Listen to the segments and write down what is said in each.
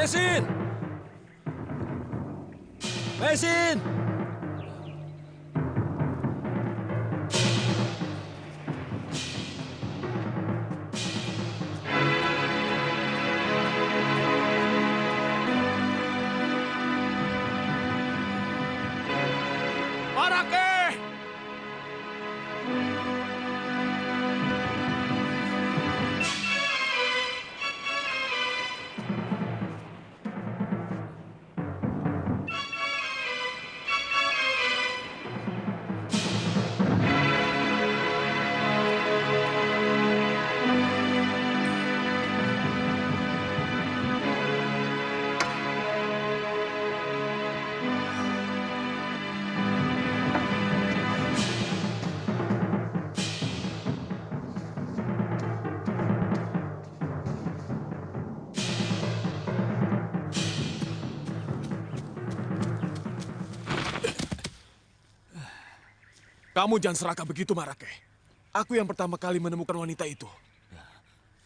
Mesin! Mesin! Marake! Kamu jangan serakah begitu, Marake. Aku yang pertama kali menemukan wanita itu.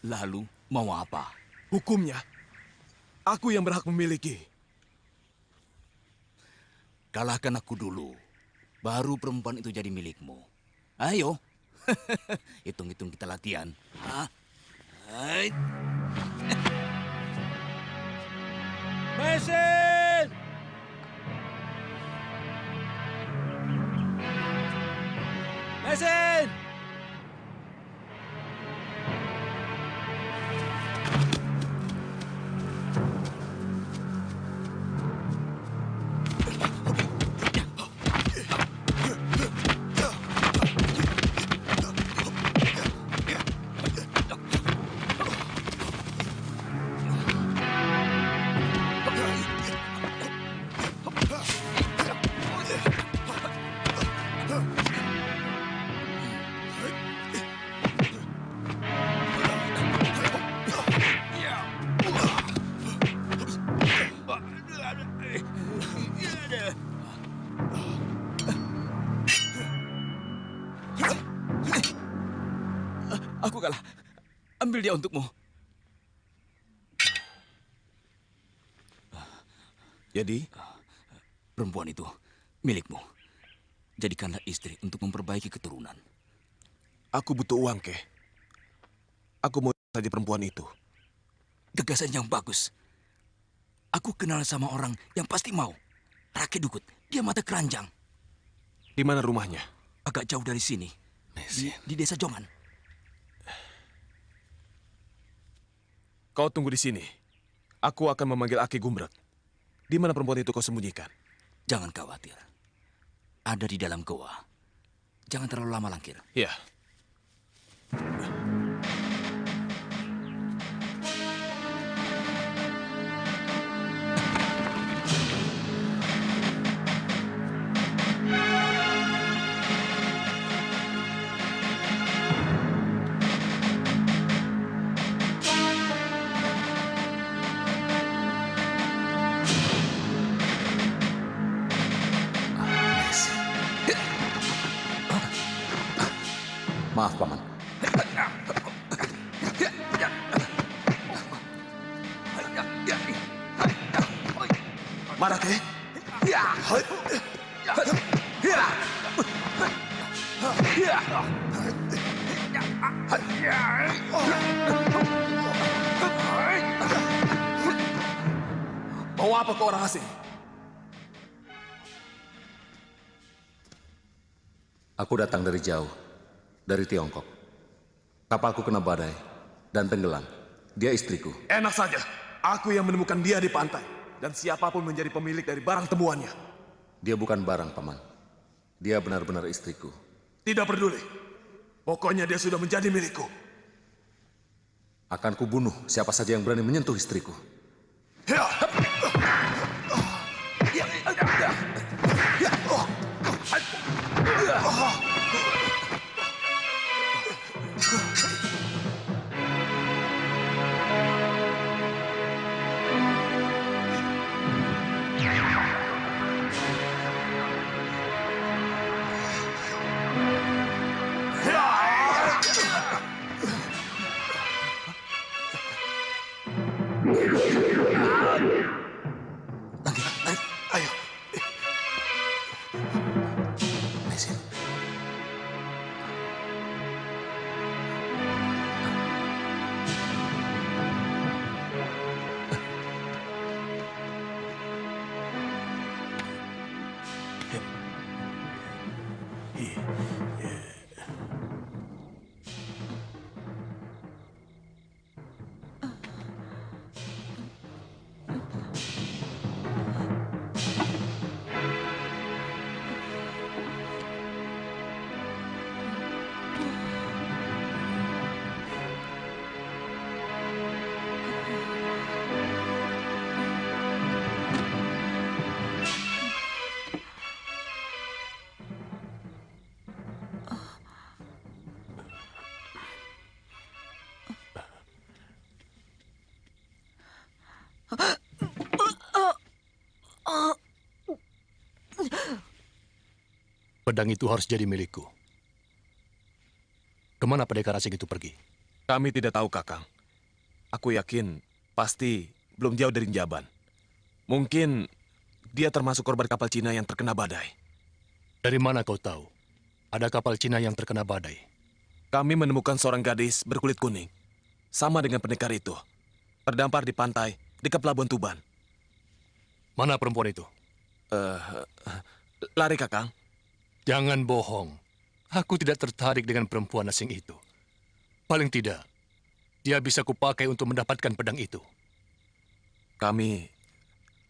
Lalu, mau apa? Hukumnya, aku yang berhak memiliki. Kalahkan aku dulu, baru perempuan itu jadi milikmu. Ayo, hitung-hitung kita latihan. Hah? Hai. Mesin! Mesin! Aku kalah. Ambil dia untukmu. Jadi, perempuan itu milikmu. Jadikanlah istri untuk memperbaiki keturunan. Aku butuh uang, Keh. Aku mau saja perempuan itu. Gagasan yang bagus. Aku kenal sama orang yang pasti mau. Rake Dukut, dia mata keranjang. Di mana rumahnya? Agak jauh dari sini. Di desa Jongan. Kau tunggu di sini. Aku akan memanggil Aki Gumbrek. Di mana perempuan itu kau sembunyikan? Jangan khawatir. Ada di dalam goa. Jangan terlalu lama langkir. Ya. Maaf, Paman. Marake? Mau apa kau orang asing? Aku datang dari jauh, dari Tiongkok. Kapalku kena badai dan tenggelam. Dia istriku. Enak saja. Aku yang menemukan dia di pantai. Dan siapapun menjadi pemilik dari barang temuannya. Dia bukan barang, Paman. Dia benar-benar istriku. Tidak peduli. Pokoknya dia sudah menjadi milikku. Akan kubunuh siapa saja yang berani menyentuh istriku. Ya. Ayo. Mesin. Pedang itu harus jadi milikku. Kemana pendekar asing itu pergi? Kami tidak tahu, Kakang. Aku yakin pasti belum jauh dari Jaban. Mungkin dia termasuk korban kapal Cina yang terkena badai. Dari mana kau tahu? Ada kapal Cina yang terkena badai. Kami menemukan seorang gadis berkulit kuning. Sama dengan pendekar itu. Terdampar di pantai dekat Pelabuhan Tuban. Mana perempuan itu? Lari, Kakang. Jangan bohong. Aku tidak tertarik dengan perempuan asing itu. Paling tidak, dia bisa kupakai untuk mendapatkan pedang itu. Kami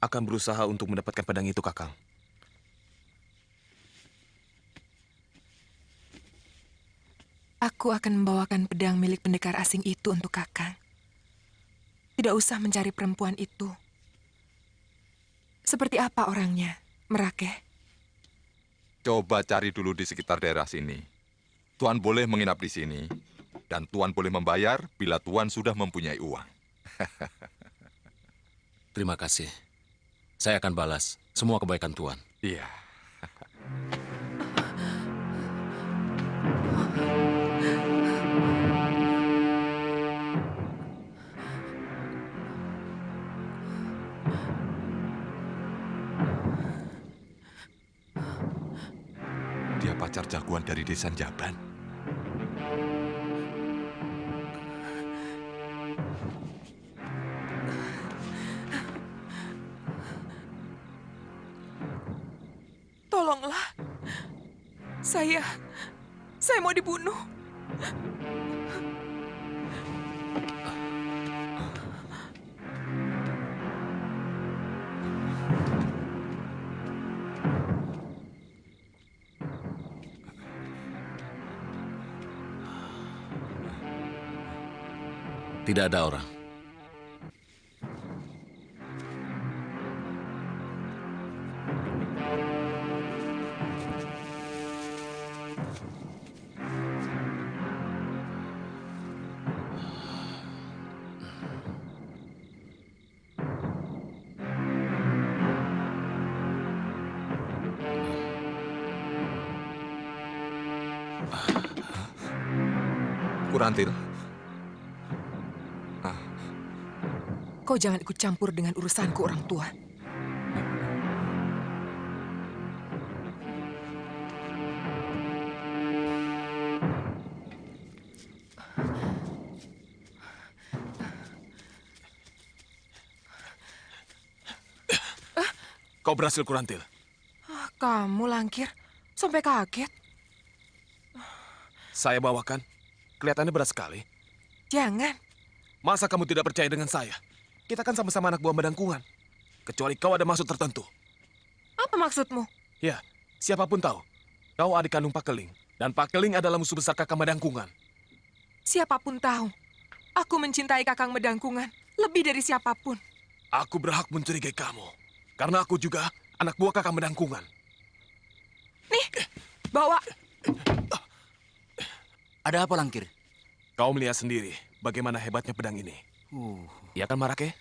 akan berusaha untuk mendapatkan pedang itu, Kakang. Aku akan membawakan pedang milik pendekar asing itu untuk Kakang. Tidak usah mencari perempuan itu. Seperti apa orangnya, Merake? Coba cari dulu di sekitar daerah sini. Tuan boleh menginap di sini, dan Tuan boleh membayar bila Tuan sudah mempunyai uang. Terima kasih. Saya akan balas semua kebaikan Tuan. Iya. jagoan dari desa Jaban. Tolonglah. Saya mau dibunuh. Tidak ada orang. Kurantil, Kau jangan ikut campur dengan urusanku, orang tua. Kau berhasil, Kurantil. Kamu, Langkir, sampai kaget. Saya bawakan. Kelihatannya berat sekali. Jangan. Masa kamu tidak percaya dengan saya? Kita kan sama-sama anak buah Medangkungan. Kecuali kau ada maksud tertentu. Apa maksudmu? Ya, siapapun tahu. Kau adik kandung Pak Keling. Dan Pak Keling adalah musuh besar Kakang Medangkungan. Siapapun tahu. Aku mencintai Kakang Medangkungan lebih dari siapapun. Aku berhak mencurigai kamu. Karena aku juga anak buah Kakang Medangkungan. Nih, bawa. Ada apa, Langkir? Kau melihat sendiri bagaimana hebatnya pedang ini. Iya kan, Marake?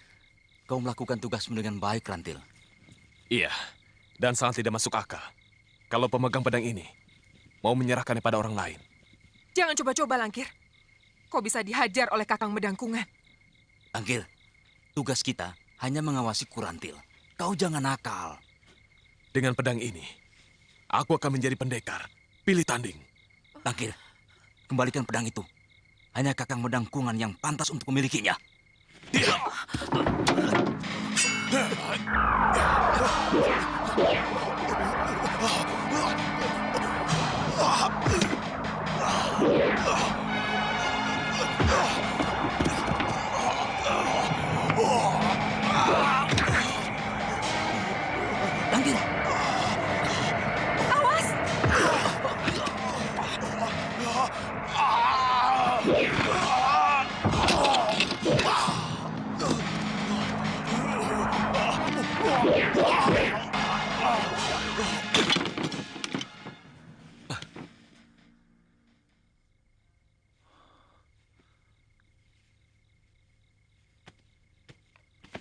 Kau melakukan tugasmu dengan baik, Rantil. Iya, dan sangat tidak masuk akal. Kalau pemegang pedang ini mau menyerahkannya pada orang lain. Jangan coba-coba, Langkir. Kau bisa dihajar oleh Kakang Medangkungan. Langkir, tugas kita hanya mengawasi Kurantil. Kau jangan nakal. Dengan pedang ini, aku akan menjadi pendekar. Pilih tanding. Langkir, kembalikan pedang itu. Hanya Kakang Medangkungan yang pantas untuk memilikinya. Langkir! Awas!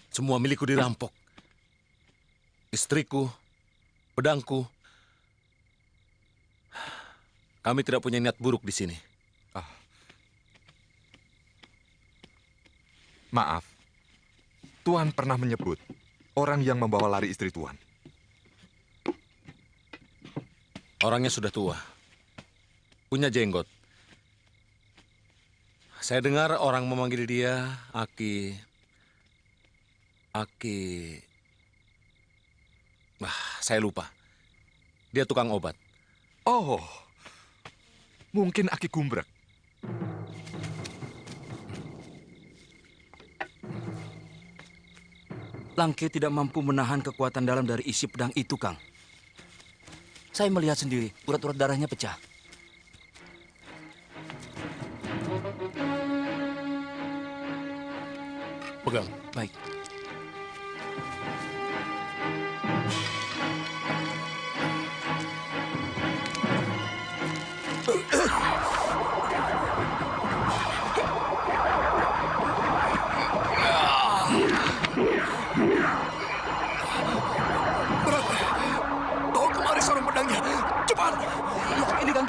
Semua milikku dirampok. Istriku, pedangku. Kami tidak punya niat buruk di sini. maaf. Tuan pernah menyebut orang yang membawa lari istri Tuan. Orangnya sudah tua. Punya jenggot. Saya dengar orang memanggil dia Aki. Saya lupa. Dia tukang obat. Oh, mungkin Aki Gumbrek. Langkir tidak mampu menahan kekuatan dalam dari isi pedang itu, Kang. Saya melihat sendiri, urat-urat darahnya pecah. Pegang. Baik. Bawa kemari sarung pedangnya. Cepat. Ya, ini, Kang.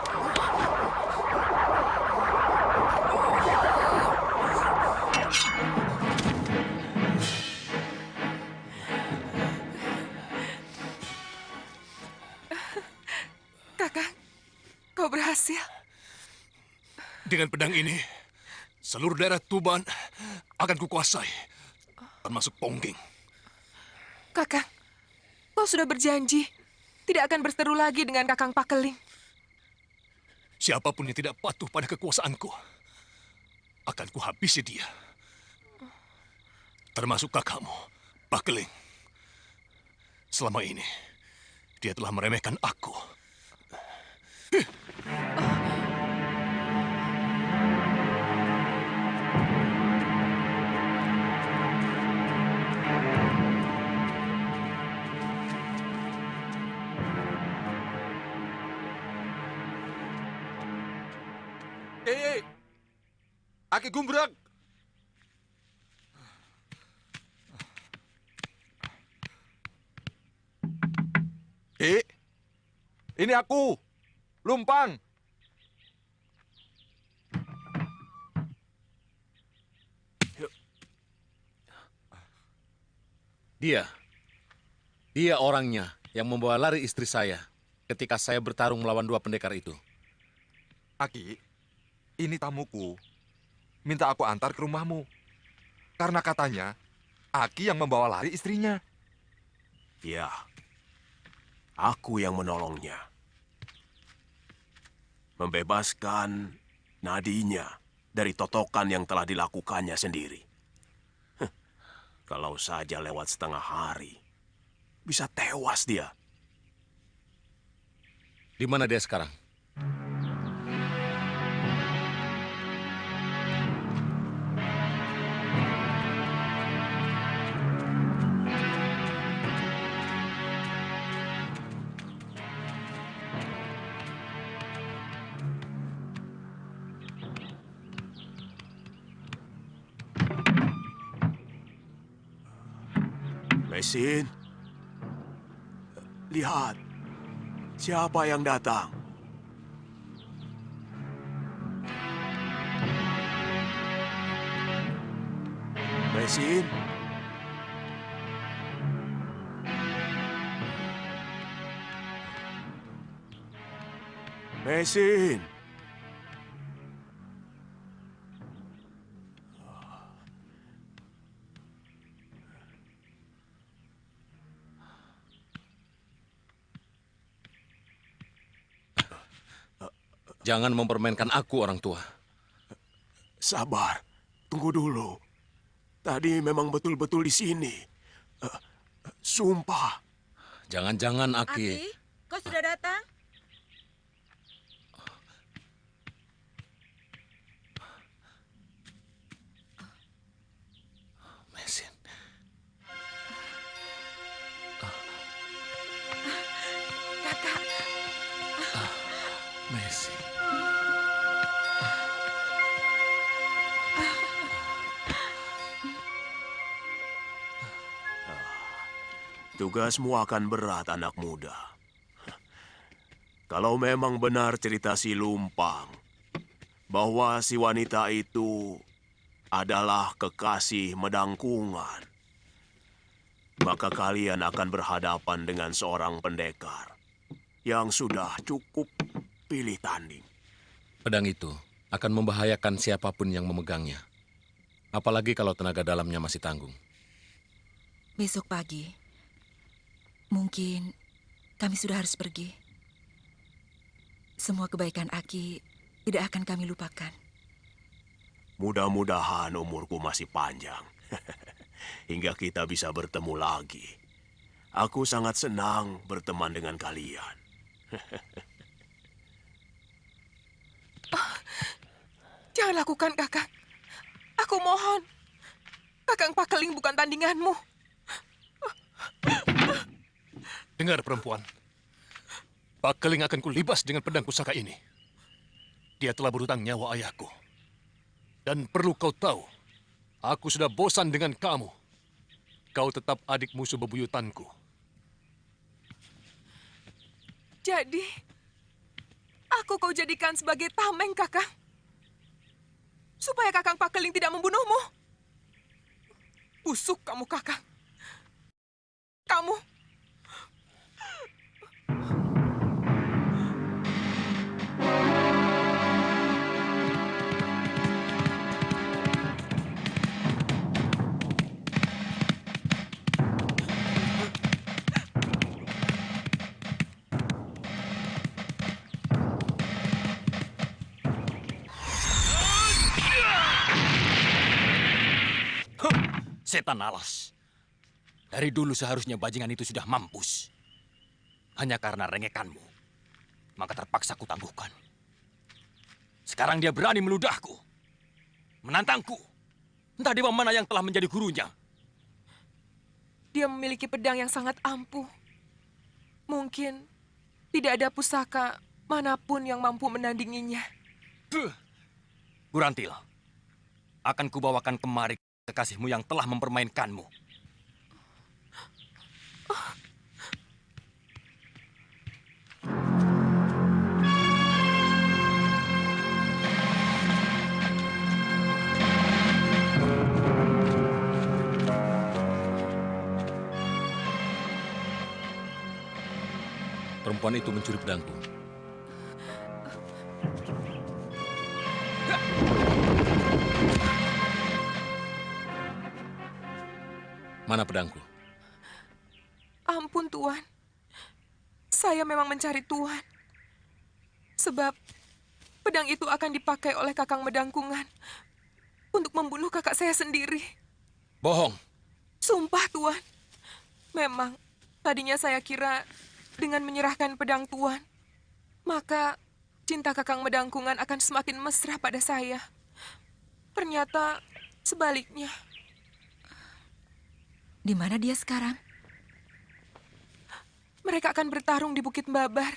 Kakang, berhasil. Dengan pedang ini, seluruh daerah Tuban akan kukuasai, termasuk Pongging. Kakang, kau sudah berjanji tidak akan berseteru lagi dengan Kakang Pakeling. Siapapun yang tidak patuh pada kekuasaanku, akan kuhabisi dia. Termasuk kakakmu, Pakeling. Selama ini, dia telah meremehkan aku. Aki Gumbrang! Ini aku, Lumpang. Dia orangnya yang membawa lari istri saya ketika saya bertarung melawan 2 pendekar itu. Aki, ini tamuku. Minta aku antar ke rumahmu. Karena katanya, Aki yang membawa lari istrinya. Ya, aku yang menolongnya. Membebaskan nadinya dari totokan yang telah dilakukannya sendiri. Kalau saja lewat setengah hari, bisa tewas dia. Di mana dia sekarang? Mesin, lihat, siapa yang datang? Mesin, Mesin. Jangan mempermainkan aku, orang tua. Sabar, tunggu dulu. Tadi memang betul-betul di sini. Sumpah. Jangan-jangan, Aki. Aki, kau sudah datang? Mesin. Kakak, Mesin. Tugasmu akan berat, anak muda. Kalau memang benar cerita si Lumpang, bahwa si wanita itu adalah kekasih Medangkungan, maka kalian akan berhadapan dengan seorang pendekar yang sudah cukup pilih tanding. Pedang itu akan membahayakan siapapun yang memegangnya. Apalagi kalau tenaga dalamnya masih tanggung. Besok pagi, mungkin kami sudah harus pergi. Semua kebaikan Aki tidak akan kami lupakan. Mudah-mudahan umurku masih panjang. Hingga kita bisa bertemu lagi. Aku sangat senang berteman dengan kalian. jangan lakukan, Kakang. Aku mohon. Kakang Pakeling bukan tandinganmu. Dengar, perempuan. Pakeling akan kulibas dengan pedang pusaka ini. Dia telah berhutang nyawa ayahku. Dan perlu kau tahu, aku sudah bosan dengan kamu. Kau tetap adik musuh bebuyutanku. Jadi, aku kau jadikan sebagai tameng, Kakang. Supaya Kakang Pakeling tidak membunuhmu. Busuk kamu, Kakang. Kamu. Setan alas. Dari dulu seharusnya bajingan itu sudah mampus. Hanya karena rengekanmu, maka terpaksa kutangguhkan. Sekarang dia berani meludahku, menantangku. Entah dewa mana yang telah menjadi gurunya. Dia memiliki pedang yang sangat ampuh. Mungkin tidak ada pusaka manapun yang mampu menandinginya. Gurantil, akan kubawakan kemari kekasihmu yang telah mempermainkanmu. Perempuan itu mencuri pedangku. Mana pedangku? Ampun, Tuan. Saya memang mencari Tuan. Sebab pedang itu akan dipakai oleh Kakang Medangkungan untuk membunuh kakak saya sendiri. Bohong. Sumpah, Tuan. Memang, tadinya saya kira dengan menyerahkan pedang Tuan, maka cinta Kakang Medangkungan akan semakin mesra pada saya. Ternyata sebaliknya. Di mana dia sekarang? Mereka akan bertarung di Bukit Babar.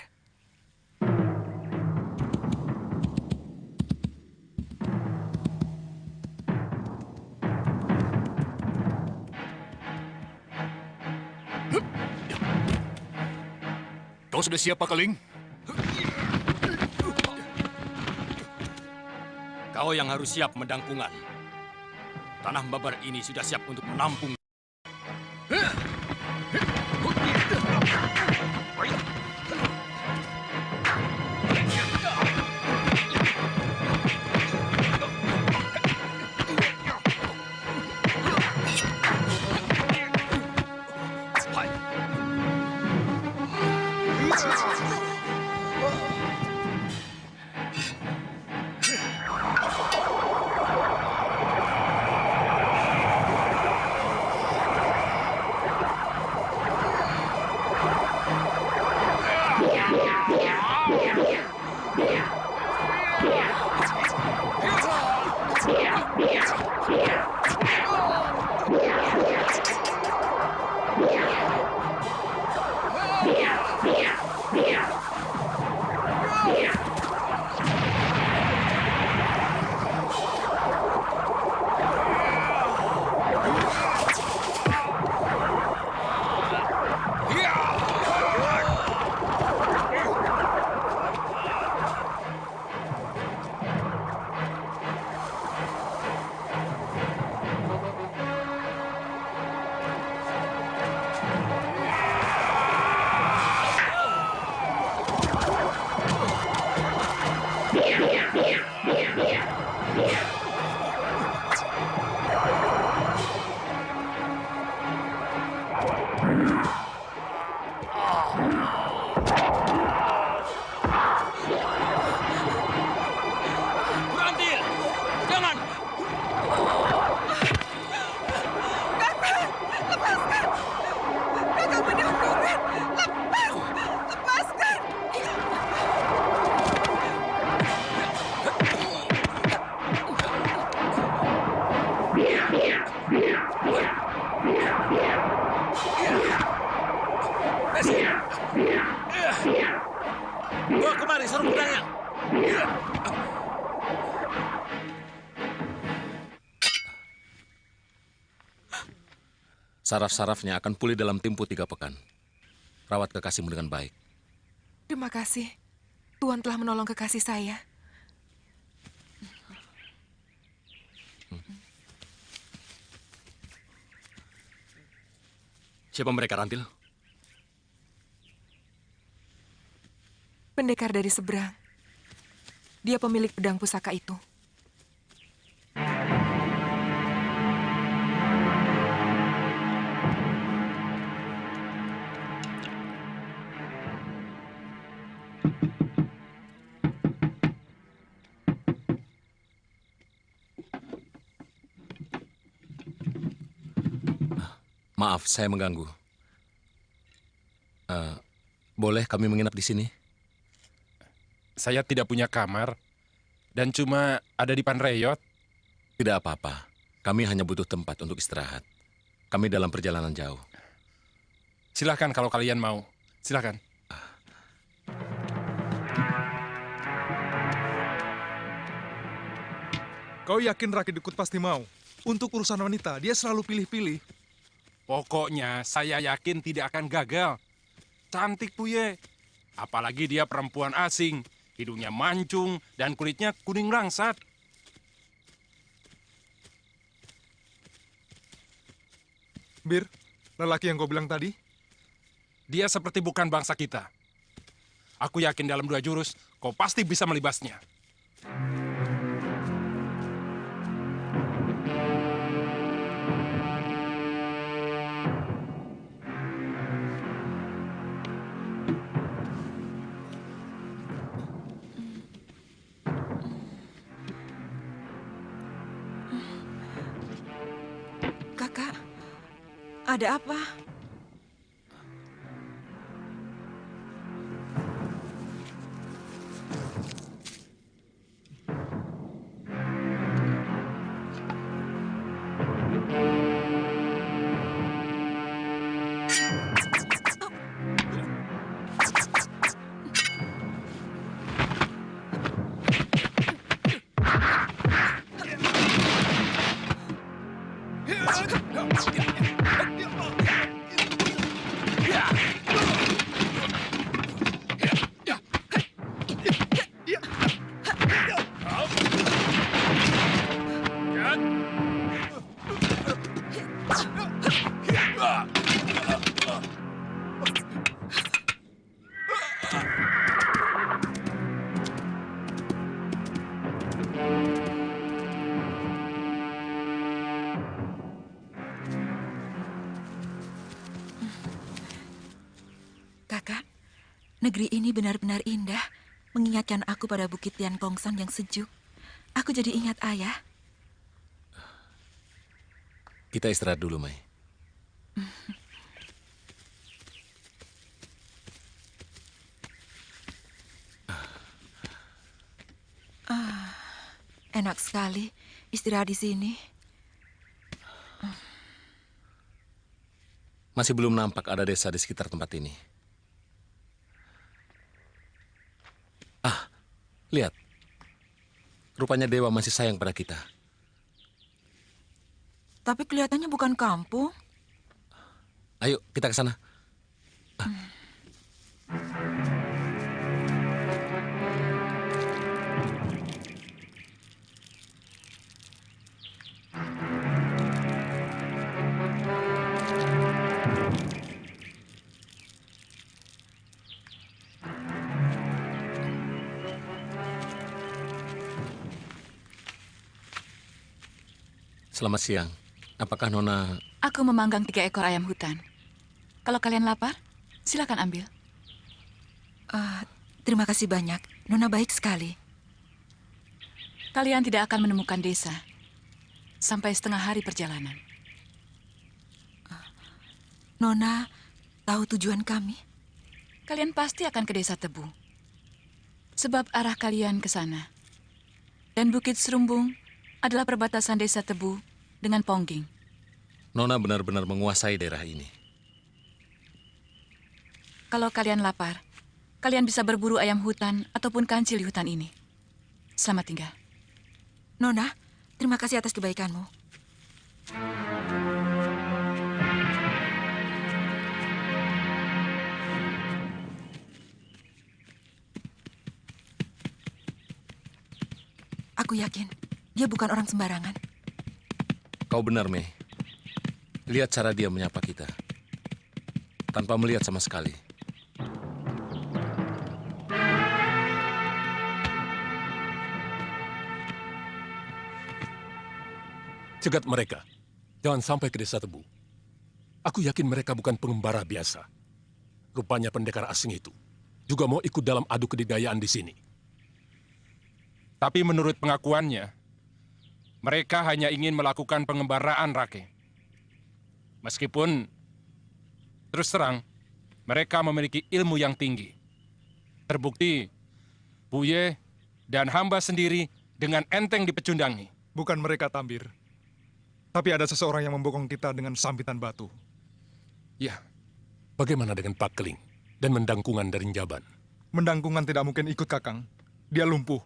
Kau sudah siap, Pakeling? Kau yang harus siap, Medangkungan. Tanah Babar ini sudah siap untuk menampung. Gurantil, jangan! Kakang Medangkungan, lepas! Lepaskan! Bawa kemari, sarung pedangnya. Saraf-sarafnya akan pulih dalam tempo 3 pekan. Rawat kekasihmu dengan baik. Terima kasih. Tuan telah menolong kekasih saya. Siapa mereka, Rantil? Pendekar dari seberang. Dia pemilik pedang pusaka itu. Maaf, saya mengganggu. Boleh kami menginap di sini? Saya tidak punya kamar dan cuma ada di Panreyot. Tidak apa-apa. Kami hanya butuh tempat untuk istirahat. Kami dalam perjalanan jauh. Silahkan kalau kalian mau. Silahkan. Kau yakin Raki Dukut pasti mau? Untuk urusan wanita, dia selalu pilih-pilih. Pokoknya saya yakin tidak akan gagal. Cantik tuh ye. Apalagi dia perempuan asing. Hidungnya mancung dan kulitnya kuning rangsat. Bir, lelaki yang kau bilang tadi? Dia seperti bukan bangsa kita. Aku yakin dalam 2 jurus, kau pasti bisa melibasnya. Kakak, ada apa? Kakak, negeri ini benar-benar indah, mengingatkan aku pada Bukit Tian Kongsan yang sejuk. Aku jadi ingat ayah. Kita istirahat dulu, Mai. Enak sekali istirahat di sini. Masih belum nampak ada desa di sekitar tempat ini. Lihat. Rupanya dewa masih sayang pada kita. Tapi kelihatannya bukan kampung. Ayo, kita ke sana. Selamat siang. Apakah Nona... Aku memanggang 3 ekor ayam hutan. Kalau kalian lapar, silakan ambil. Terima kasih banyak. Nona baik sekali. Kalian tidak akan menemukan desa sampai setengah hari perjalanan. Nona tahu tujuan kami? Kalian pasti akan ke desa Tebu. Sebab arah kalian ke sana. Dan Bukit Serumbung adalah perbatasan desa Tebu dengan Pongging. Nona benar-benar menguasai daerah ini. Kalau kalian lapar, kalian bisa berburu ayam hutan ataupun kancil di hutan ini. Selamat tinggal. Nona, terima kasih atas kebaikanmu. Aku yakin dia bukan orang sembarangan. Kau benar, Mei. Lihat cara dia menyapa kita. Tanpa melihat sama sekali. Cegat mereka. Jangan sampai ke desa Tebu. Aku yakin mereka bukan pengembara biasa. Rupanya pendekar asing itu juga mau ikut dalam adu kedikdayaan di sini. Tapi menurut pengakuannya, mereka hanya ingin melakukan pengembaraan, Rake. Meskipun, terus terang, mereka memiliki ilmu yang tinggi. Terbukti, Buye dan hamba sendiri dengan enteng dipecundangi. Bukan mereka, Tambir. Tapi ada seseorang yang membokong kita dengan sambitan batu. Ya, bagaimana dengan Pak Keling dan Mendangkungan dari Jaban? Mendangkungan tidak mungkin ikut, Kakang. Dia lumpuh.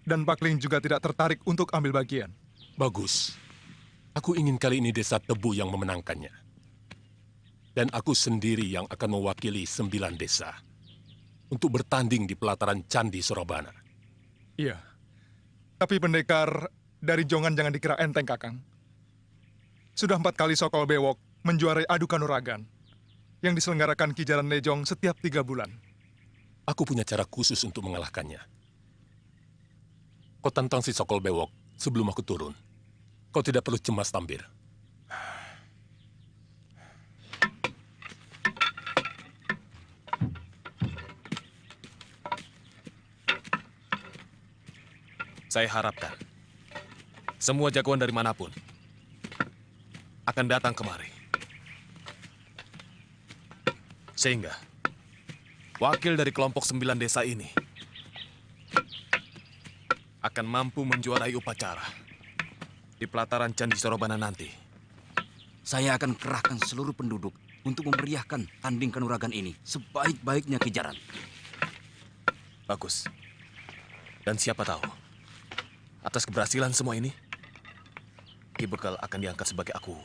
Dan Pak Keling juga tidak tertarik untuk ambil bagian. Bagus. Aku ingin kali ini Desa Tebu yang memenangkannya. Dan aku sendiri yang akan mewakili 9 desa untuk bertanding di pelataran Candi Sorobana. Iya. Tapi pendekar dari Jongan jangan dikira enteng, Kakang. Sudah 4 kali Sokol Bewok menjuarai adu kanuragan yang diselenggarakan Ki Jaran Lejong setiap 3 bulan. Aku punya cara khusus untuk mengalahkannya. Kau tantang si Sokol Bewok sebelum aku turun. Kau tidak perlu cemas, Tambir. Saya harapkan semua jagoan dari manapun akan datang kemari. Sehingga wakil dari kelompok 9 desa ini akan mampu menjuarai upacara di pelataran Candi Sorobana nanti. Saya akan kerahkan seluruh penduduk untuk memeriahkan tanding kanuragan ini sebaik-baiknya Ki Jaran. Bagus. Dan siapa tahu, atas keberhasilan semua ini, Ki Bekal akan diangkat sebagai aku.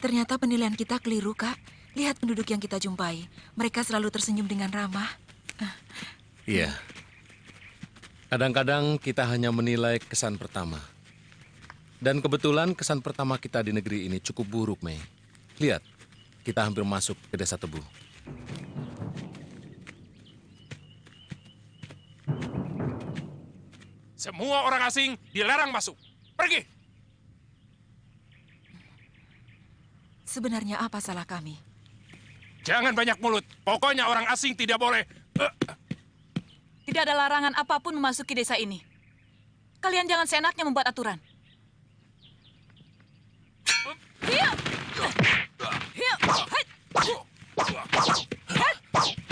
Ternyata penilaian kita keliru, Kak. Lihat penduduk yang kita jumpai. Mereka selalu tersenyum dengan ramah. Iya. Kadang-kadang kita hanya menilai kesan pertama. Dan kebetulan kesan pertama kita di negeri ini cukup buruk, Mei. Lihat, kita hampir masuk ke Desa Tebu. Semua orang asing dilarang masuk. Pergi! Sebenarnya apa salah kami? Jangan banyak mulut. Pokoknya orang asing tidak boleh. Tidak ada larangan apapun memasuki desa ini. Kalian jangan seenaknya membuat aturan.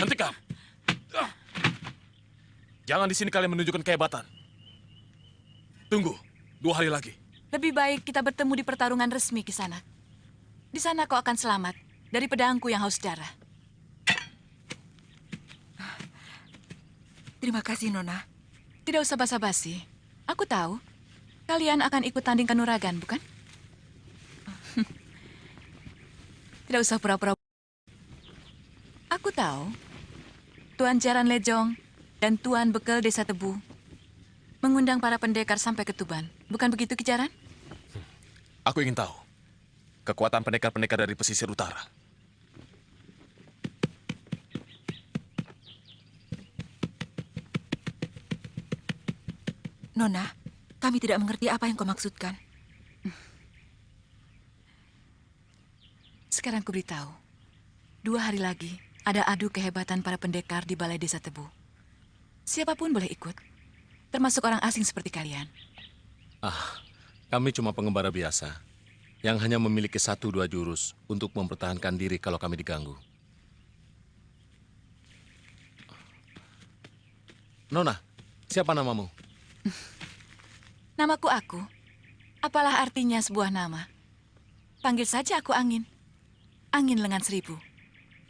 Hentikan! Jangan di sini kalian menunjukkan kehebatan. Tunggu, 2 hari lagi. Lebih baik kita bertemu di pertarungan resmi di sana. Di sana kau akan selamat dari pedangku yang haus darah. Terima kasih, Nona. Tidak usah basa-basi. Aku tahu. Kalian akan ikut tanding kanuragan, bukan? Tidak usah pura-pura. Aku tahu. Tuan Jaran Lejong dan Tuan Bekal Desa Tebu mengundang para pendekar sampai ke Tuban. Bukan begitu, Ki Jaran? Aku ingin tahu kekuatan pendekar-pendekar dari pesisir utara. Nona, kami tidak mengerti apa yang kau maksudkan. Sekarang ku beritahu. 2 hari lagi ada adu kehebatan para pendekar di Balai Desa Tebu. Siapapun boleh ikut, termasuk orang asing seperti kalian. Kami cuma pengembara biasa yang hanya memiliki 1-2 jurus untuk mempertahankan diri kalau kami diganggu. Nona, siapa namamu? Namaku Aku. Apalah artinya sebuah nama? Panggil saja aku Angin. Angin lengan 1000.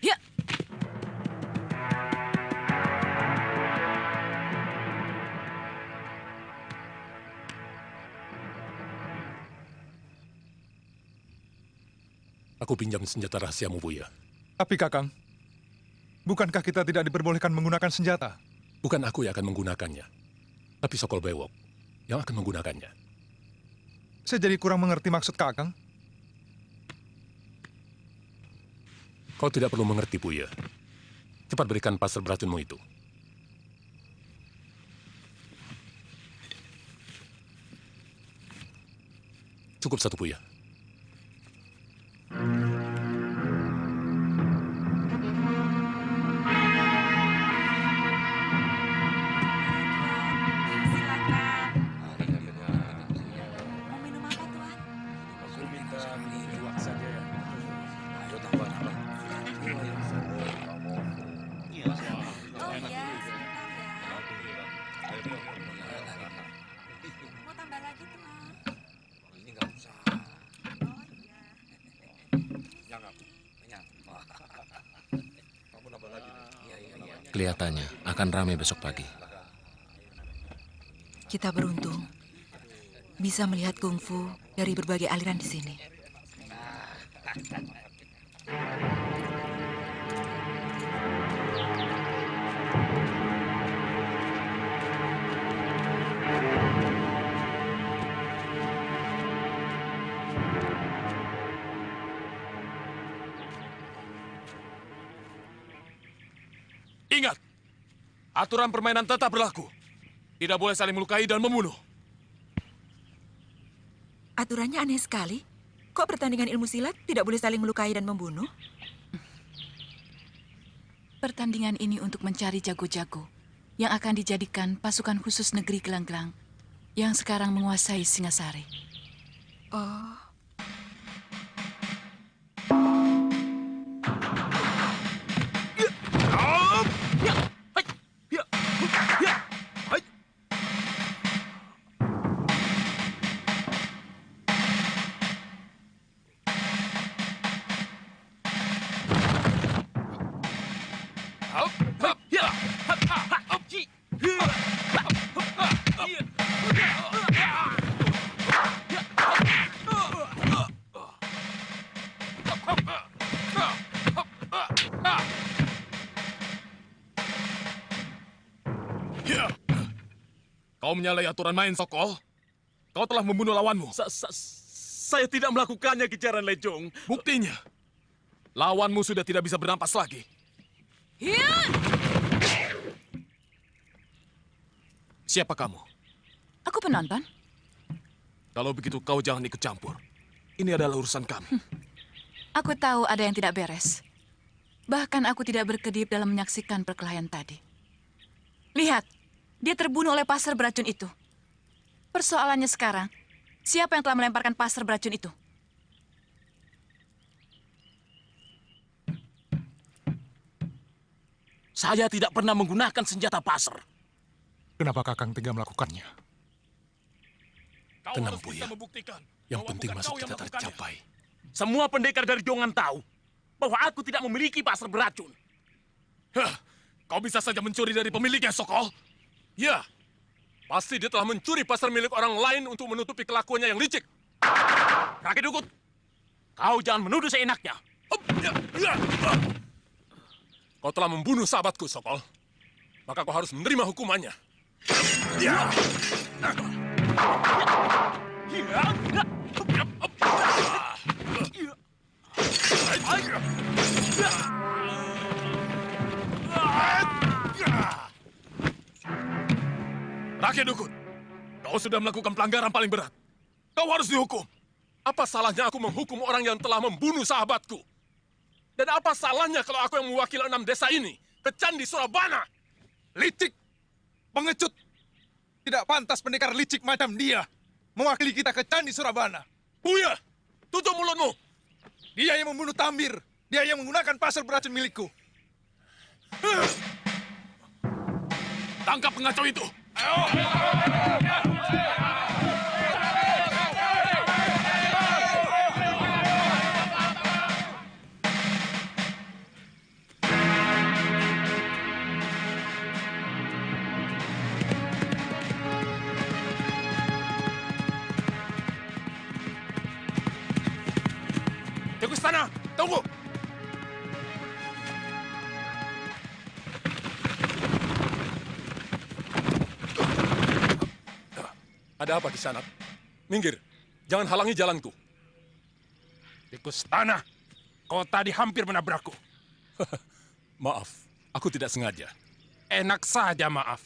Ya! Aku pinjam senjata rahasiamu, Buya. Tapi Kakang, bukankah kita tidak diperbolehkan menggunakan senjata? Bukan aku yang akan menggunakannya, tapi Sokol Bewok yang akan menggunakannya. Saya jadi kurang mengerti maksud Kakang. Kau tidak perlu mengerti, Buya. Cepat berikan pasir beracunmu itu. Cukup satu Buya. Kelihatannya akan ramai besok pagi. Kita beruntung bisa melihat kungfu dari berbagai aliran di sini. Ingat, aturan permainan tetap berlaku. Tidak boleh saling melukai dan membunuh. Aturannya aneh sekali. Kok pertandingan ilmu silat tidak boleh saling melukai dan membunuh? Pertandingan ini untuk mencari jago-jago yang akan dijadikan pasukan khusus negeri Gelanggelang yang sekarang menguasai Singasari. Oh. Kau menyalahi aturan main, Sokol. Kau telah membunuh lawanmu. Saya tidak melakukannya, Kijaran Lejong. Buktinya, lawanmu sudah tidak bisa bernapas lagi. Siapa kamu? Aku penonton. Kalau begitu kau jangan ikut campur. Ini adalah urusan kami. Aku tahu ada yang tidak beres. Bahkan aku tidak berkedip dalam menyaksikan perkelahian tadi. Lihat, dia terbunuh oleh pasar beracun itu. Persoalannya sekarang, siapa yang telah melemparkan pasar beracun itu? Saya tidak pernah menggunakan senjata pasar. Kenapa Kakang tega melakukannya? Tenang, Buya. Yang penting masuk kita tercapai. Semua pendekar dari Jongan tahu bahwa aku tidak memiliki pasar beracun. Kau bisa saja mencuri dari pemiliknya, Sokol. Ya, pasti dia telah mencuri pasar milik orang lain untuk menutupi kelakuannya yang licik. Kakek Dukut, kau jangan menuduh seenaknya. Kau telah membunuh sahabatku, Sokol. Maka kau harus menerima hukumannya. Kakek Dukut, kau sudah melakukan pelanggaran paling berat. Kau harus dihukum. Apa salahnya aku menghukum orang yang telah membunuh sahabatku? Dan apa salahnya kalau aku yang mewakili 6 desa ini ke Candi Surabana? Licik! Pengecut! Tidak pantas pendekar licik macam dia mewakili kita ke Candi Surabana. Buya! Tutup mulutmu! Dia yang membunuh Tambir. Dia yang menggunakan pasar beracun milikku. Tangkap pengacau itu! Jago Istana, tunggu! Ada apa di sana? Minggir, jangan halangi jalanku. Tikus tanah, kau tadi hampir menabrakku. Maaf, aku tidak sengaja. Enak saja maaf.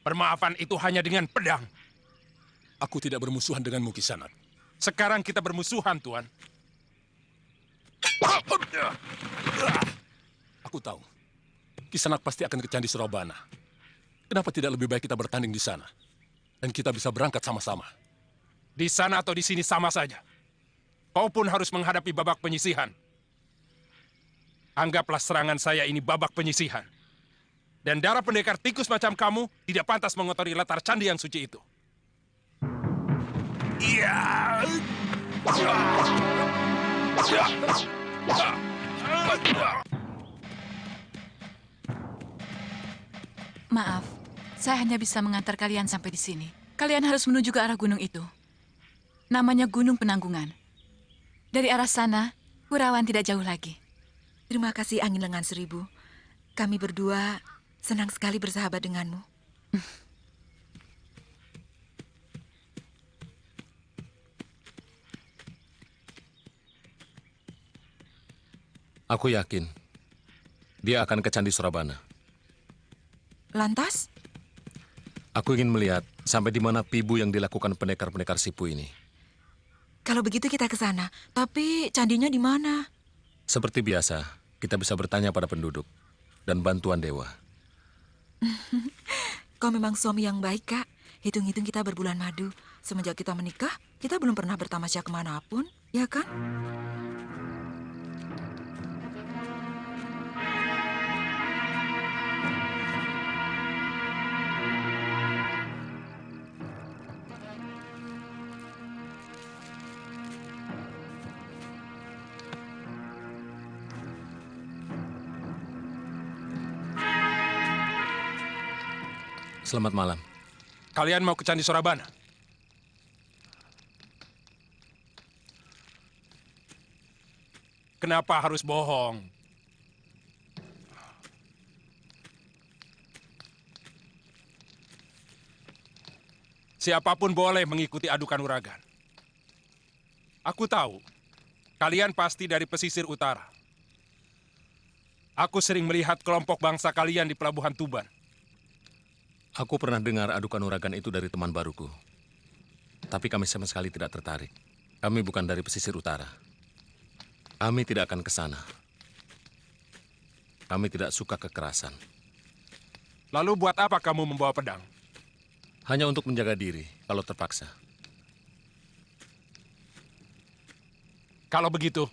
Permaafan itu hanya dengan pedang. Aku tidak bermusuhan denganmu, Kisanak. Sekarang kita bermusuhan, Tuan. Aku tahu. Kisanak pasti akan ke Candi Surabana. Kenapa tidak lebih baik kita bertanding di sana? Dan kita bisa berangkat sama-sama. Di sana atau di sini sama saja. Kau pun harus menghadapi babak penyisihan. Anggaplah serangan saya ini babak penyisihan. Dan darah pendekar tikus macam kamu tidak pantas mengotori latar candi yang suci itu. Maaf, saya hanya bisa mengantar kalian sampai di sini. Kalian harus menuju ke arah gunung itu. Namanya Gunung Penanggungan. Dari arah sana, Kurawan tidak jauh lagi. Terima kasih Angin Lengan Seribu. Kami berdua senang sekali bersahabat denganmu. Aku yakin dia akan ke Candi Surabana. Lantas? Aku ingin melihat sampai di mana pibu yang dilakukan pendekar-pendekar Sipu ini. Kalau begitu kita ke sana. Tapi candinya di mana? Seperti biasa, kita bisa bertanya pada penduduk dan bantuan dewa. Kau memang suami yang baik, Kak. Hitung-hitung kita berbulan madu. Semenjak kita menikah, kita belum pernah bertamasya kemanapun, ya kan? Selamat malam. Kalian mau ke Candi Surabana? Kenapa harus bohong? Siapapun boleh mengikuti adu kanuragan. Aku tahu, kalian pasti dari pesisir utara. Aku sering melihat kelompok bangsa kalian di Pelabuhan Tuban. Aku pernah dengar adu kanuragan itu dari teman baruku. Tapi kami sama sekali tidak tertarik. Kami bukan dari pesisir utara. Kami tidak akan ke sana. Kami tidak suka kekerasan. Lalu buat apa kamu membawa pedang? Hanya untuk menjaga diri kalau terpaksa. Kalau begitu,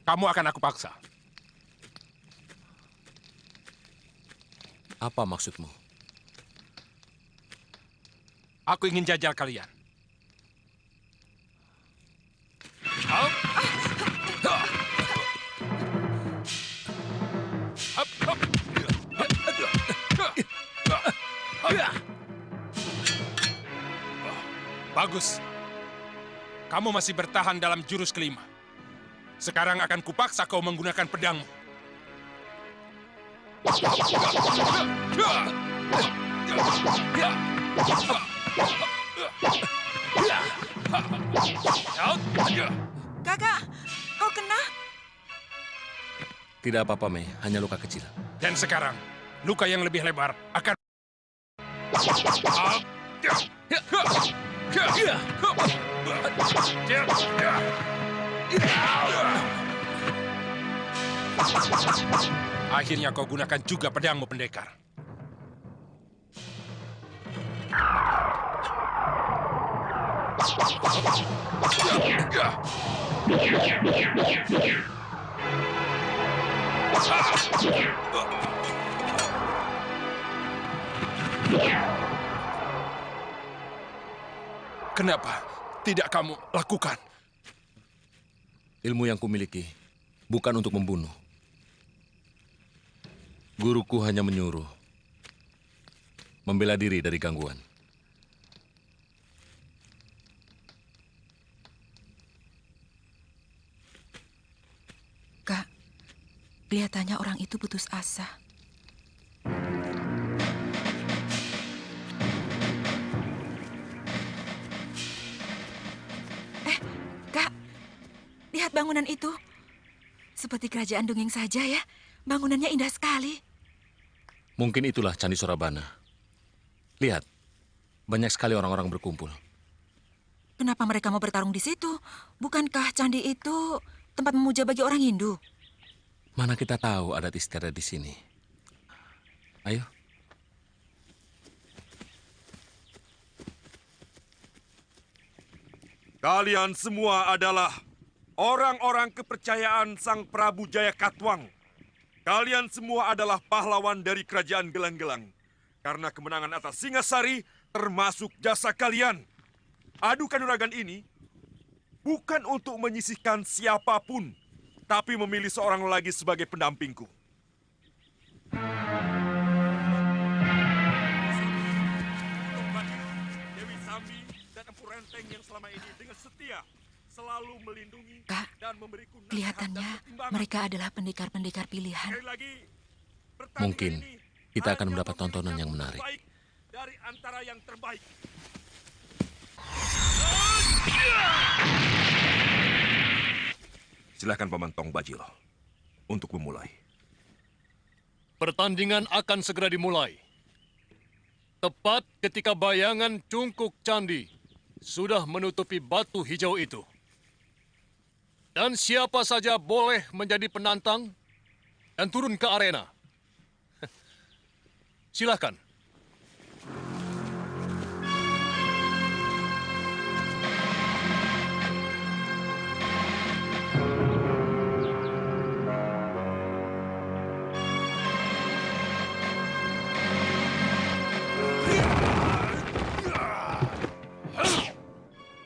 kamu akan aku paksa. Apa maksudmu? Aku ingin jajal kalian. Bagus. Kamu masih bertahan dalam jurus kelima. Sekarang akan kupaksa kau menggunakan pedangmu. Kakak, kau kena? Tidak apa-apa, Mei. Hanya luka kecil. Dan sekarang, luka yang lebih lebar akan... Akhirnya kau gunakan juga pedangmu, pendekar. Kenapa tidak kamu lakukan? Ilmu yang kumiliki bukan untuk membunuh. Guruku hanya menyuruh membela diri dari gangguan. Kak, kelihatannya orang itu putus asa. Kak, lihat bangunan itu. Seperti kerajaan dongeng saja ya. Bangunannya indah sekali. Mungkin itulah Candi Surabana. Lihat, banyak sekali orang-orang berkumpul. Kenapa mereka mau bertarung di situ? Bukankah candi itu tempat memuja bagi orang Hindu? Mana kita tahu adat istiadat di sini. Ayo. Kalian semua adalah orang-orang kepercayaan Sang Prabu Jayakatwang. Kalian semua adalah pahlawan dari kerajaan Gelang-Gelang. Karena kemenangan atas Singasari termasuk jasa kalian. Adu kanuragan ini bukan untuk menyisihkan siapapun, tapi memilih seorang lagi sebagai pendampingku. Dewi Sambi dan Empu Renteng yang selama ini dengan setia selalu melindungi dan memberiku Kelihatannya mereka adalah pendekar-pendekar pilihan. Mungkin kita akan mendapat tontonan yang menarik. Dari antara yang terbaik. Silakan Paman Tong Bajil untuk memulai. Pertandingan akan segera dimulai. Tepat ketika bayangan cungkuk candi sudah menutupi batu hijau itu. Dan siapa saja boleh menjadi penantang dan turun ke arena. Silakan.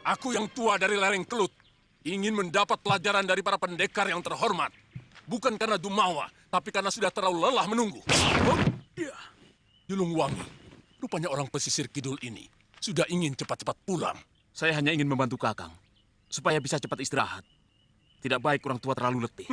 Aku yang tua dari lereng Kelut ingin mendapat pelajaran dari para pendekar yang terhormat. Bukan karena Dumawa, tapi karena sudah terlalu lelah menunggu. Julung Wangi, rupanya orang pesisir kidul ini sudah ingin cepat-cepat pulang. Saya hanya ingin membantu Kakang, supaya bisa cepat istirahat. Tidak baik orang tua terlalu letih.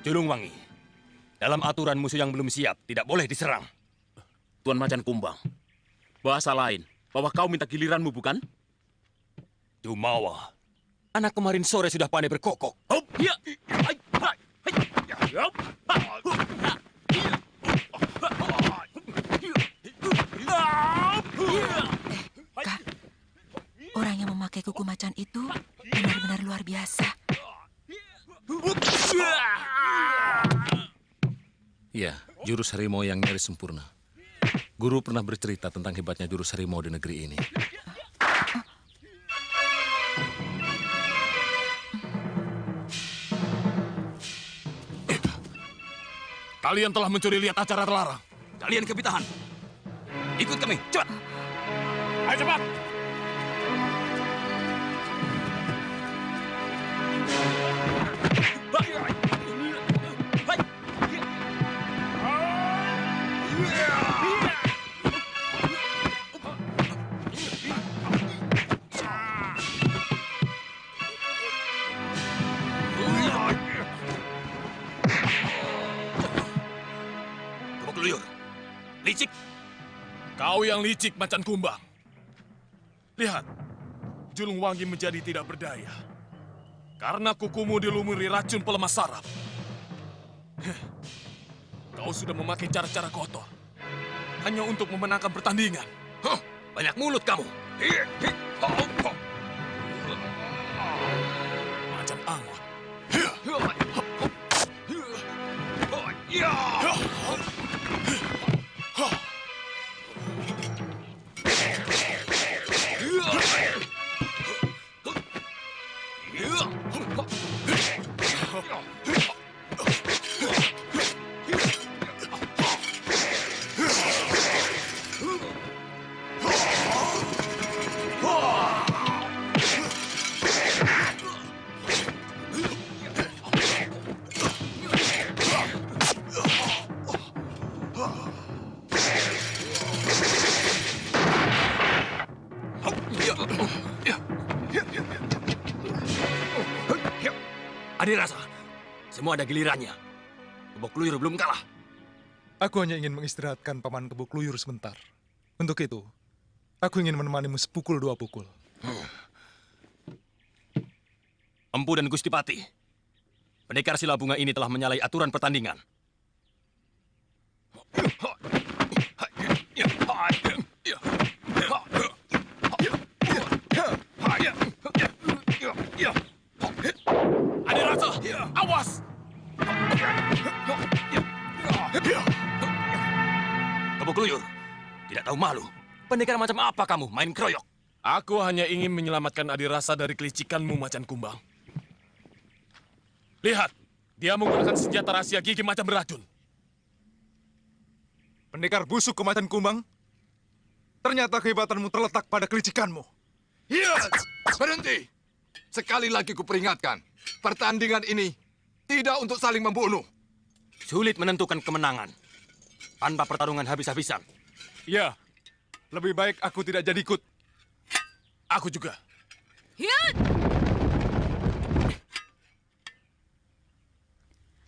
Julung Wangi, dalam aturan musuh yang belum siap tidak boleh diserang. Tuan Macan Kumbang, bahasa lain bahwa kau minta giliranmu, bukan? Dumawa, anak kemarin sore sudah pandai berkokok. Kak, orang yang memakai kuku macan itu benar-benar luar biasa. Ya, jurus harimau yang nyaris sempurna. Guru pernah bercerita tentang hebatnya jurus harimau di negeri ini. Kalian telah mencuri lihat acara terlarang. Kalian kebitahan. Ikut kami, cepat. Ayo cepat. Licik. Kau yang licik, Macan Kumbang. Lihat, Julung Wangi menjadi tidak berdaya. Karena kukumu dilumuri racun pelemah saraf. Kau sudah memakai cara-cara kotor. Hanya untuk memenangkan pertandingan. Banyak mulut kamu. Macan anggot. Semua ada gilirannya. Kebok Luyur belum kalah. Aku hanya ingin mengistirahatkan Paman Kebok Luyur sebentar. Untuk itu, aku ingin menemanimu sepukul dua pukul. Empu dan Gustipati, pendekar Silabunga ini telah menyalahi aturan pertandingan. Adirasa, awas! Kebok Luyur, tidak tahu malu. Pendekar macam apa kamu main keroyok? Aku hanya ingin menyelamatkan Adirasa dari kelicikanmu, Macan Kumbang. Lihat, dia menggunakan senjata rahasia gigi macan beracun. Pendekar busuk ke Macan Kumbang, ternyata kehebatanmu terletak pada kelicikanmu. Iya, berhenti. Sekali lagi kuperingatkan, pertandingan ini tidak untuk saling membunuh. Sulit menentukan kemenangan tanpa pertarungan habis-habisan. Ya, lebih baik aku tidak jadi ikut. Aku juga. Hiat!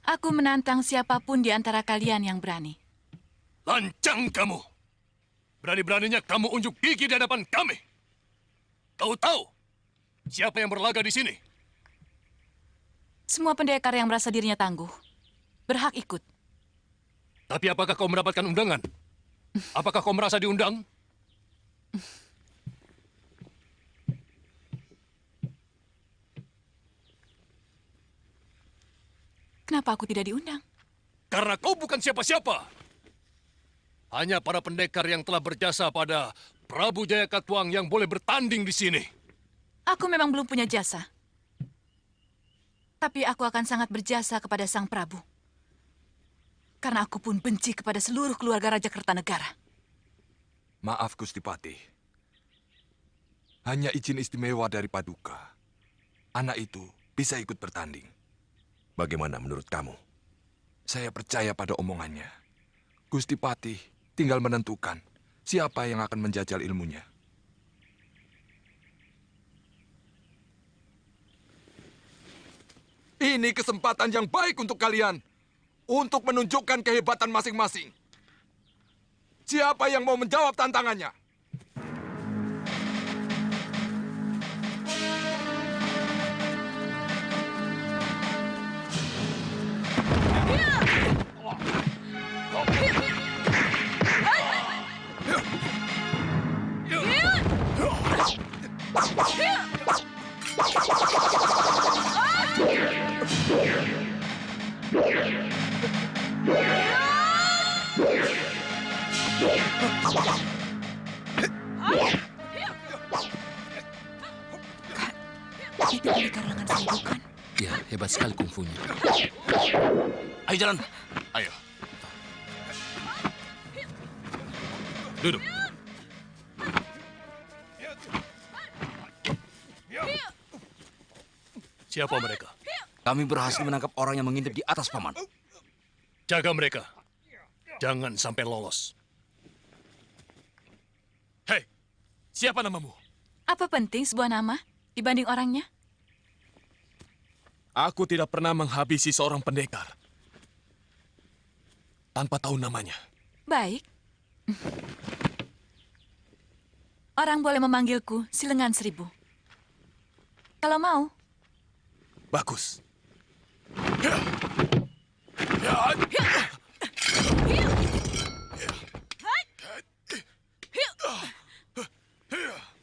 Aku menantang siapapun di antara kalian yang berani. Lancang kamu! Berani-beraninya kamu unjuk gigi di hadapan kami. Kau tahu siapa yang berlaga di sini? Semua pendekar yang merasa dirinya tangguh berhak ikut. Tapi apakah kau mendapatkan undangan? Apakah kau merasa diundang? Kenapa aku tidak diundang? Karena kau bukan siapa-siapa. Hanya para pendekar yang telah berjasa pada Prabu Jaya Katuang yang boleh bertanding di sini. Aku memang belum punya jasa. Tapi aku akan sangat berjasa kepada Sang Prabu. Karena aku pun benci kepada seluruh keluarga Raja Kertanegara. Maaf, Gustipati. Hanya izin istimewa dari Paduka. Anak itu bisa ikut bertanding. Bagaimana menurut kamu? Saya percaya pada omongannya. Gustipati tinggal menentukan siapa yang akan menjajal ilmunya. Ini kesempatan yang baik untuk kalian. Untuk menunjukkan kehebatan masing-masing. Siapa yang mau menjawab tantangannya? Itu pendekar lengan saya, bukan? Ya, hebat sekali kungfunya. Ayo jalan. Ayo. Duduk. Siapa mereka? Kami berhasil menangkap orang yang mengintip di atas, Paman. Jaga mereka. Jangan sampai lolos. Hei, siapa namamu? Apa penting sebuah nama dibanding orangnya? Aku tidak pernah menghabisi seorang pendekar tanpa tahu namanya. Baik. Orang boleh memanggilku si Lengan Seribu. Kalau mau. Bagus.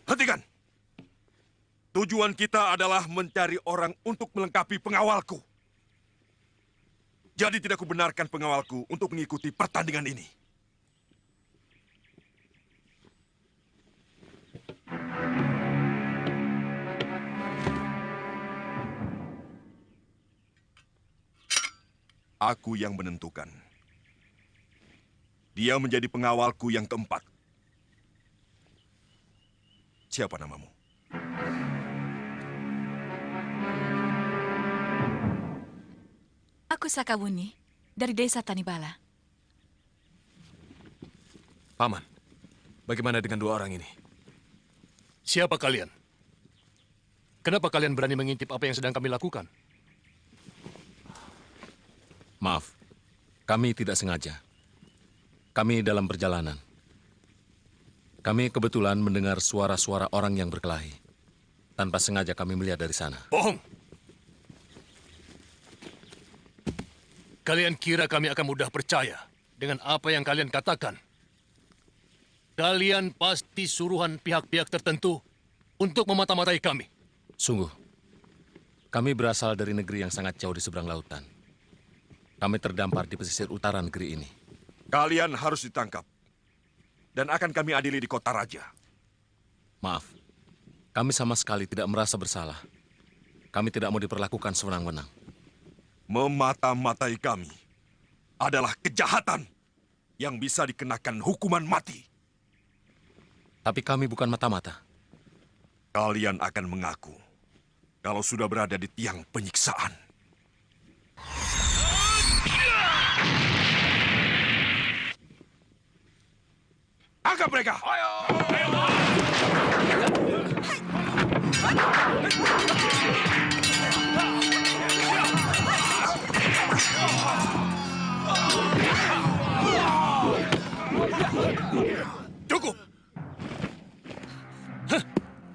Hentikan. Tujuan kita adalah mencari orang untuk melengkapi pengawalku. Jadi tidak kubenarkan pengawalku untuk mengikuti pertandingan ini. Aku yang menentukan. Dia menjadi pengawalku yang keempat. Siapa namamu? Aku Sakawuni dari desa Tanibala. Paman, bagaimana dengan dua orang ini? Siapa kalian? Kenapa kalian berani mengintip apa yang sedang kami lakukan? Maaf, kami tidak sengaja. Kami dalam perjalanan. Kami kebetulan mendengar suara-suara orang yang berkelahi. Tanpa sengaja kami melihat dari sana. Bohong! Kalian kira kami akan mudah percaya dengan apa yang kalian katakan? Kalian pasti suruhan pihak-pihak tertentu untuk memata-matai kami. Sungguh, kami berasal dari negeri yang sangat jauh di seberang lautan. Kami terdampar di pesisir utara negeri ini. Kalian harus ditangkap. Dan akan kami adili di kota raja. Maaf, kami sama sekali tidak merasa bersalah. Kami tidak mau diperlakukan sewenang-wenang. Memata-matai kami adalah kejahatan yang bisa dikenakan hukuman mati. Tapi kami bukan mata-mata. Kalian akan mengaku kalau sudah berada di tiang penyiksaan. Angkat mereka! Cukup! Hah?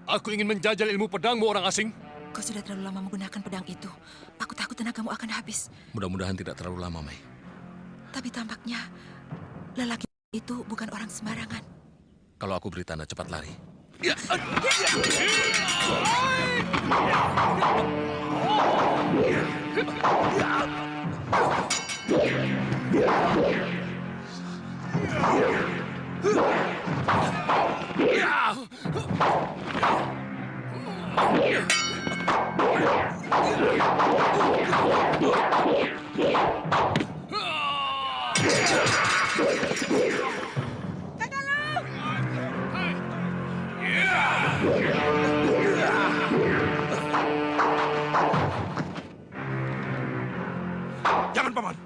Aku ingin menjajal ilmu pedangmu, orang asing. Kau sudah terlalu lama menggunakan pedang itu. Aku takut tenagamu akan habis. Mudah-mudahan tidak terlalu lama, Mei. Tapi tampaknya lelaki itu bukan orang sembarangan. Kalau aku beri tanda cepat lari. Jangan, Paman.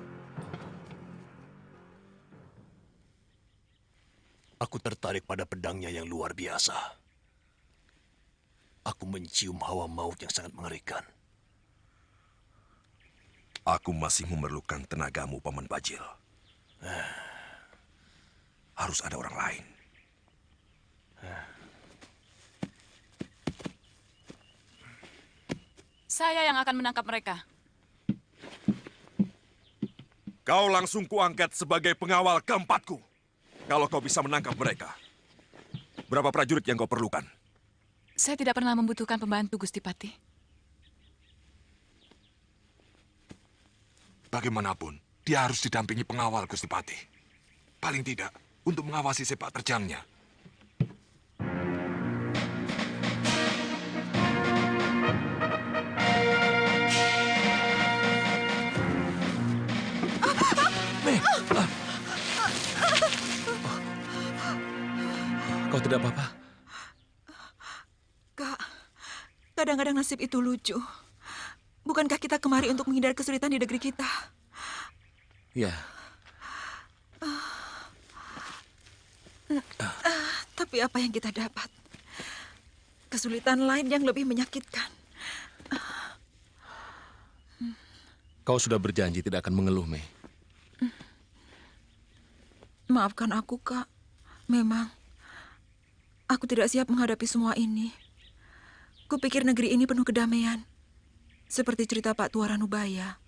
Aku tertarik pada pedangnya yang luar biasa. Aku mencium hawa maut yang sangat mengerikan. Aku masih memerlukan tenagamu, Paman Bajil. Harus ada orang lain. Saya yang akan menangkap mereka. Kau langsung kuangkat sebagai pengawal keempatku. Kalau kau bisa menangkap mereka. Berapa prajurit yang kau perlukan? Saya tidak pernah membutuhkan pembantu, Gusti Patih. Bagaimanapun, dia harus didampingi pengawal, Gusti Patih. Paling tidak, untuk mengawasi sepak terjangnya. Kau tidak apa-apa? Kak, kadang-kadang nasib itu lucu. Bukankah kita kemari untuk menghindari kesulitan di negeri kita? Ya. Tapi apa yang kita dapat? Kesulitan lain yang lebih menyakitkan. Kau sudah berjanji tidak akan mengeluh, Mei. Maafkan aku, Kak. Memang, aku tidak siap menghadapi semua ini. Kupikir negeri ini penuh kedamaian. Seperti cerita Pak Tua Ranubaya.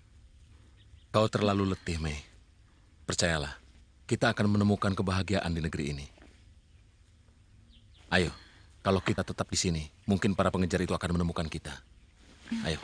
Kau terlalu letih, Mei. Percayalah, kita akan menemukan kebahagiaan di negeri ini. Ayo, kalau kita tetap di sini, mungkin para pengejar itu akan menemukan kita. Ayo.